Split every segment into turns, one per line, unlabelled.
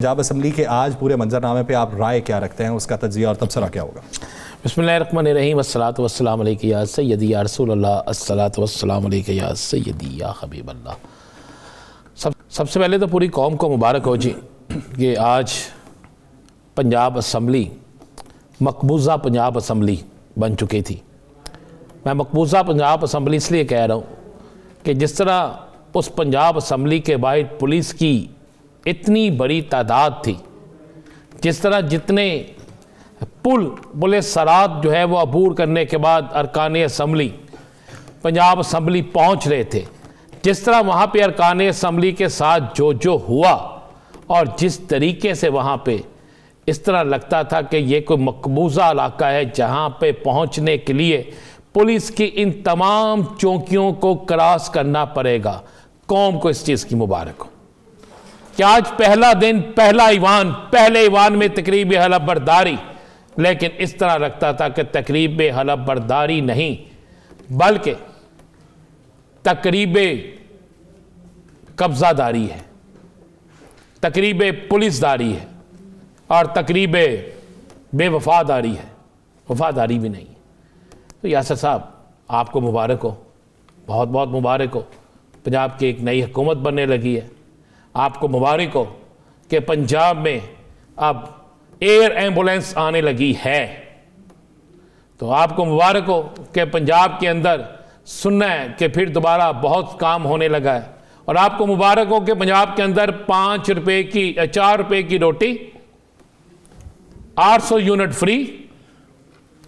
Punjab assembly के आज पूरे मंजरनामे पे आप राय क्या रखते हैं, उसका तज्जिया और तबसरा क्या होगा?
बिस्मिल्लाहिर्रहमानिर्रहीम वस्सलातु वस्सलामु अलैका या सय्यदी या रसूलल्लाह अस्सलातु वस्सलामु अलैका या सय्यदी या हबीबल्लाह। सबसे पहले तो पूरी कौम को मुबारक हो जी कि आज पंजाब असम्बली मकबूजा पंजाब असम्बली बन चुकी थी। मैं मकबूजा पंजाब असम्बली इसलिए कह रहा हूँ कि जिस तरह उस पंजाब असम्बली के बाहर पुलिस की इतनी बड़ी तादाद थी, जिस तरह जितने पुल सरात जो है वो अबूर करने के बाद अरकान असम्बली पंजाब असम्बली पहुँच रहे थे, जिस तरह वहाँ पे अरकान असम्बली के साथ जो हुआ और जिस तरीके से वहाँ पे इस तरह लगता था कि ये कोई मकबूजा इलाका है जहाँ पे पहुँचने के लिए पुलिस की इन तमाम चौकियों को क्रॉस करना पड़ेगा। कौम को इस चीज़ की मुबारक हो कि आज पहला दिन पहले ईवान में तकरीब हलफ बर्दारी, लेकिन इस तरह लगता था कि तकरीब हलफ बर्दारी नहीं बल्कि तकरीब कब्जादारी है, तकरीब पुलिसदारी है और तकरीब बेवफादारी है, वफादारी भी नहीं। तो यासर साहब आपको मुबारक हो, बहुत बहुत मुबारक हो। पंजाब की एक नई हुकूमत बनने लगी है। आपको मुबारक हो कि पंजाब में अब एयर एम्बुलेंस आने लगी है। तो आपको मुबारक हो कि पंजाब के अंदर सुनना है कि फिर दोबारा बहुत काम होने लगा है। और आपको मुबारक हो कि पंजाब के अंदर 4 रुपए की रोटी 800 यूनिट फ्री,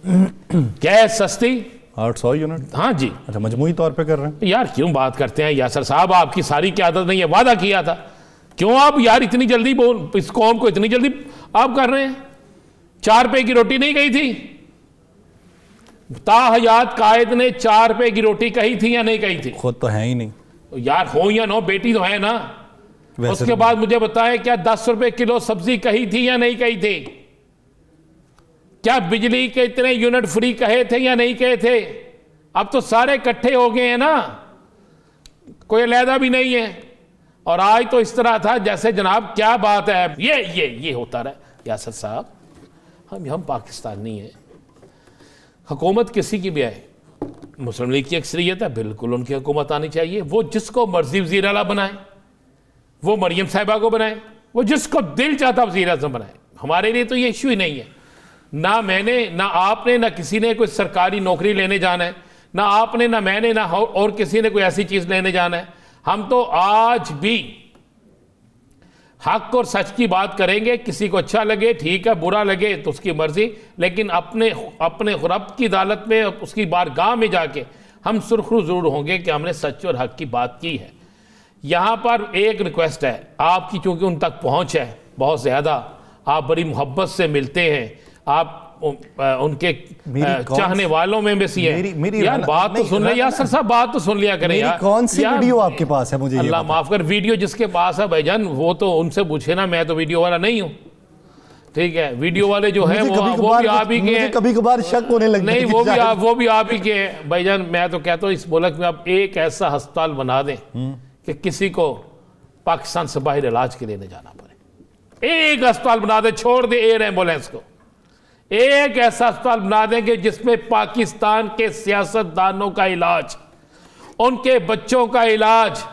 गैस सस्ती
800 यूनिट।
हाँ जी,
अच्छा, मजमूई तौर पे कर रहे हैं
यार। क्यों बात करते हैं यासर साहब, आपकी सारी की आदत नहीं है। वादा किया था, क्यों आप यार इतनी जल्दी इस कौम को इतनी जल्दी आप कर रहे हैं? 4 रुपए की रोटी नहीं कही थी? ताहयात कायद ने 4 रुपए की रोटी कही थी या नहीं कही थी?
खुद तो है ही नहीं
यार, हो या ना, बेटी तो है ना। उसके बाद मुझे बताएं, क्या 10 रुपए किलो सब्जी कही थी या नहीं कही थी? क्या बिजली के इतने यूनिट फ्री कहे थे या नहीं कहे थे? अब तो सारे इकट्ठे हो गए हैं ना, कोई अलहदा भी नहीं है। और आज तो इस तरह था जैसे जनाब क्या बात है, ये होता रहा। यासर साहब, हम पाकिस्तानी हैं, हुकूमत किसी की भी आए, मुस्लिम लीग की अक्सरियत है, बिल्कुल उनकी हुकूमत आनी चाहिए। वो जिसको मर्जी वज़ीर आला बनाए, वो मरियम साहिबा को बनाए, वो जिसको दिल चाहता वज़ीर आज़म बनाए। हमारे लिए तो ये इशू ही नहीं है। ना मैंने, ना आपने, ना किसी ने कोई सरकारी नौकरी लेने जाना है, ना आपने, ना मैंने, ना और किसी ने कोई ऐसी चीज़ लेने जाना है। हम तो आज भी हक और सच की बात करेंगे। किसी को अच्छा लगे ठीक है, बुरा लगे तो उसकी मर्जी, लेकिन अपने रब की अदालत में, उसकी बारगाह में जाके हम सुरखरू ज़रूर होंगे कि हमने सच और हक की बात की है। यहाँ पर एक रिक्वेस्ट है आपकी, चूँकि उन तक पहुँच है बहुत ज़्यादा, आप बड़ी मोहब्बत से मिलते हैं, आप उनके चाहने वालों में से हैं। यार बात तो सुन ले यासर साहब, बात तो सुन लिया करें यार।
कौन सी वीडियो आपके पास है? मुझे
अल्लाह माफ कर, वीडियो जिसके पास है भाईजान वो तो उनसे पूछे ना, मैं तो वीडियो वाला नहीं हूँ, ठीक है। वीडियो वाले जो है वो भी आप ही के हैं।
कभी कभार शक होने लगता है।
नहीं, वो भी आप ही के हैं भाईजान। मैं तो कहता हूँ इस मुल्क में आप एक ऐसा अस्पताल बना दें कि किसी को पाकिस्तान से बाहर इलाज के लिए नहीं जाना पड़े। एक अस्पताल बना दे, छोड़ दे एयर एम्बुलेंस को। एक ऐसा अस्पताल बना देंगे जिसमें पाकिस्तान के सियासतदानों का इलाज, उनके बच्चों का इलाज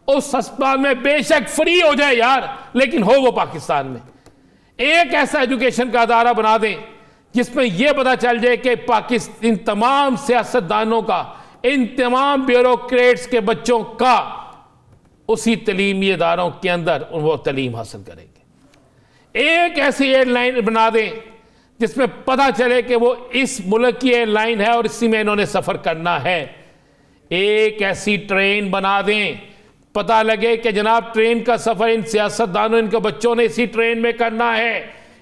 उस अस्पताल में बेशक फ्री हो जाए यार, लेकिन हो वो पाकिस्तान में। एक ऐसा एजुकेशन का अदारा बना दें जिसमें यह पता चल जाए कि पाकिस्तान, इन तमाम सियासतदानों का, इन तमाम ब्यूरोक्रेट्स के बच्चों का उसी तलीमी इदारों के अंदर वो तलीम हासिल करेंगे। एक ऐसी एयरलाइन बना दें जिसमें पता चले कि वो इस मुल्क की एयरलाइन है और इसी में इन्होंने सफ़र करना है। एक ऐसी ट्रेन बना दें, पता लगे कि जनाब ट्रेन का सफ़र इन सियासतदानों, इनके बच्चों ने इसी ट्रेन में करना है।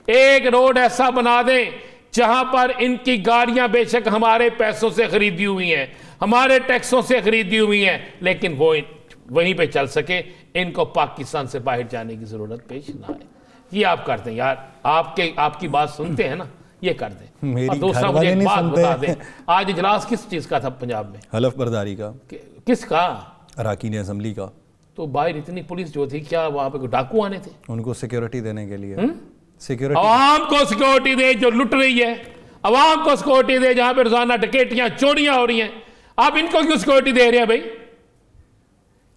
एक रोड ऐसा बना दें जहां पर इनकी गाड़ियां बेशक हमारे पैसों से खरीदी हुई हैं, हमारे टैक्सों से खरीदी हुई हैं, लेकिन वो वहीं पे चल सके, इनको पाकिस्तान से बाहर जाने की ज़रूरत पेश ना आए। ये आप कर दें यार, आपकी बात सुनते हैं ना, ये कर दें। और दूसरा मुझे एक बात बता दें, आज इजलास किस चीज़ का था पंजाब में?
हलफ बर्दारी का।
किसका?
अरकान असम्बली का।
تو باہر اتنی پولیس جو تھی، کیا وہاں پہ کوئی ڈاکو آنے تھے؟
ان کو سیکیورٹی دینے کے لیے سیکیورٹی
عوام کو سیکورٹی دے جو لٹ رہی ہے، عوام کو سیکورٹی دے جہاں پہ روزانہ ڈکیٹیاں چوریاں ہو رہی ہیں، آپ ان کو کیوں سیکورٹی دے رہے ہیں بھائی؟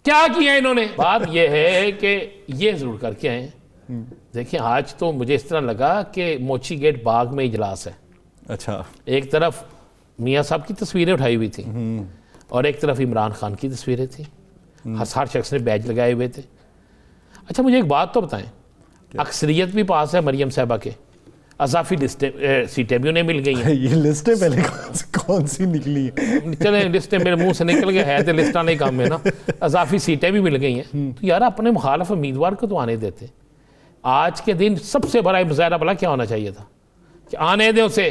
کیا کیا انہوں نے؟ بات یہ ہے کہ یہ ضرور کر کے آئے. دیکھیں آج تو مجھے اس طرح لگا کہ موچی گیٹ باغ میں اجلاس ہے.
اچھا،
ایک طرف میاں صاحب کی تصویریں اٹھائی ہوئی تھیں اور ایک طرف عمران خان کی تصویریں تھیں. ہر شخص نے بیج لگائے ہوئے تھے. اچھا مجھے ایک بات تو بتائیں، اکثریت بھی پاس ہے مریم صاحبہ کے، اضافی سیٹیں بھی انہیں مل گئی ہیں.
یہ لسٹیں پہلے کون سی نکلی ہیں؟
چلیں لسٹیں میرے منہ سے نکل گئے ہے تو لسٹاں نہیں کام ہے نا. اضافی سیٹیں بھی مل گئی ہیں. تو یار اپنے مخالف امیدوار کو تو آنے دیتے. آج کے دن سب سے بڑا مظاہرہ بلا کیا ہونا چاہیے تھا کہ آنے دیں اسے،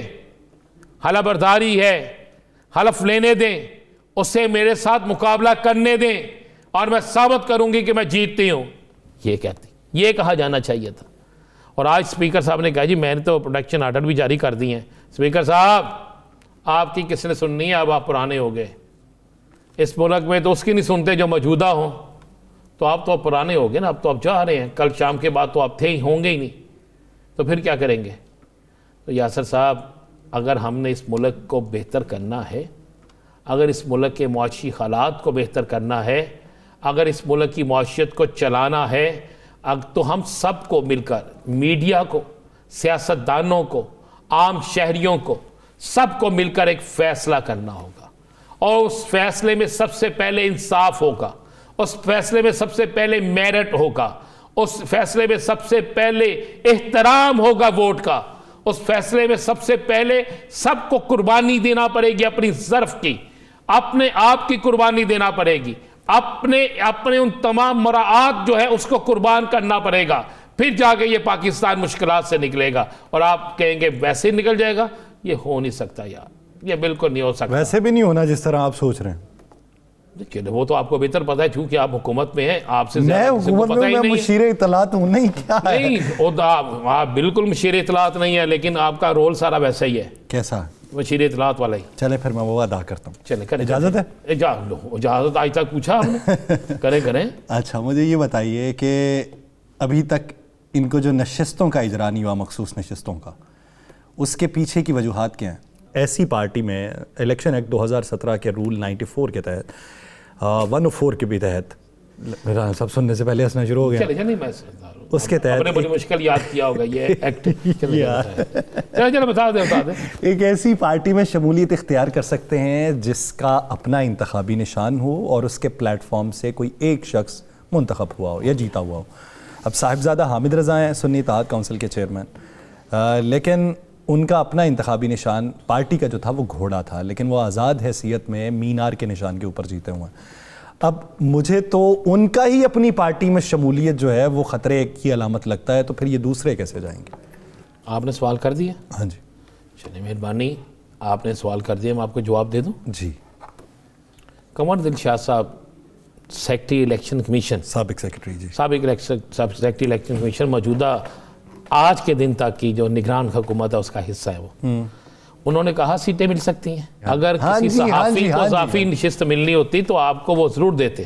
حلف برداری ہے، حلف لینے دیں، اسے میرے ساتھ مقابلہ کرنے دیں اور میں ثابت کروں گی کہ میں جیتتی ہوں. یہ کہا جانا چاہیے تھا. اور آج اسپیکر صاحب نے کہا جی میں نے تو پروٹیکشن آرڈر بھی جاری کر دی ہیں. اسپیکر صاحب آپ کی کس نے سننی ہے؟ اب آپ پرانے ہو گئے. اس ملک میں تو اس کی نہیں سنتے جو موجودہ ہوں. تو آپ تو اب پرانے ہو گئے نا، اب تو آپ جا رہے ہیں، کل شام کے بعد تو آپ تھے ہی، ہوں گے ہی نہیں. تو پھر کیا کریں گے؟ تو یاسر صاحب اگر ہم نے اس ملک کو بہتر کرنا ہے، اگر اس ملک کے معاشی حالات کو بہتر کرنا ہے، اگر اس ملک کی معاشیت کو چلانا ہے، تو ہم سب کو مل کر، میڈیا کو، سیاستدانوں کو، عام شہریوں کو، سب کو مل کر ایک فیصلہ کرنا ہوگا. اور اس فیصلے میں سب سے پہلے انصاف ہوگا، اس فیصلے میں سب سے پہلے میرٹ ہوگا، اس فیصلے میں سب سے پہلے احترام ہوگا ووٹ کا، اس فیصلے میں سب سے پہلے سب کو قربانی دینا پڑے گی، اپنی ظرف کی، اپنے آپ کی قربانی دینا پڑے گی، اپنے ان تمام مراعات جو ہے اس کو قربان کرنا پڑے گا. پھر جا کے یہ پاکستان مشکلات سے نکلے گا. اور آپ کہیں گے ویسے ہی نکل جائے گا، یہ ہو نہیں سکتا یار، یہ بالکل نہیں ہو سکتا.
ویسے بھی نہیں ہونا جس طرح آپ سوچ رہے ہیں.
وہ تو آپ کو بہتر پتا ہے کیونکہ آپ حکومت میں ہیں. آپ سے
میں حکومت میں مشیر اطلاعات ہوں نہیں. کیا
نہیں، آپ بالکل مشیر اطلاعات نہیں ہے، لیکن آپ کا رول سارا ویسا ہی ہے.
کیسا؟
مشیر اطلاعات والا ہی.
چلے پھر میں وہ ادا کرتا ہوں.
چلے کریں.
اجازت ہے؟
اجازت آج تک پوچھا ہم نے. کریں.
اچھا مجھے یہ بتائیے کہ ابھی تک ان کو جو نشستوں کا اجرا نہیں ہوا، مخصوص نشستوں کا، اس کے پیچھے کی وجوہات کیا ہیں؟ ایسی پارٹی میں الیکشن ایکٹ 2017 کے رول 94 کے تحت 104 کے بھی تحت، سب سننے سے پہلے ہنسنا شروع ہو گیا.
چلے میں
اس کے تحت
بڑی مشکل یاد کیا ہوگا یہ ایکٹ. چلے بتا دیں.
ایک ایسی پارٹی میں شمولیت اختیار کر سکتے ہیں جس کا اپنا انتخابی نشان ہو اور اس کے پلیٹ فارم سے کوئی ایک شخص منتخب ہوا ہو یا جیتا ہوا ہو. اب صاحبزادہ حامد رضا ہیں سنی اتحاد کونسل کے چیئرمین، لیکن ان کا اپنا انتخابی نشان پارٹی کا جو تھا وہ گھوڑا تھا، لیکن وہ آزاد حیثیت میں مینار کے نشان کے اوپر جیتے ہوئے ہیں. اب مجھے تو ان کا ہی اپنی پارٹی میں شمولیت جو ہے وہ خطرے کی علامت لگتا ہے. تو پھر یہ دوسرے کیسے جائیں گے؟
آپ نے سوال کر دیا؟
ہاں جی.
چلیے مہربانی، آپ نے سوال کر دیا، میں آپ کو جواب دے دوں.
جی.
قمر دلشاد صاحب سیکرٹری الیکشن کمیشن،
سابق سیکرٹری، جی
سابق سیکرٹری الیکشن کمیشن، موجودہ آج کے دن تک کی جو نگران حکومت ہے اس کا حصہ ہے وہ. انہوں نے کہا سیٹیں مل سکتی ہیں. اگر کسی صحافی کو اضافی نشست ملنی ہوتی تو آپ کو وہ ضرور دیتے.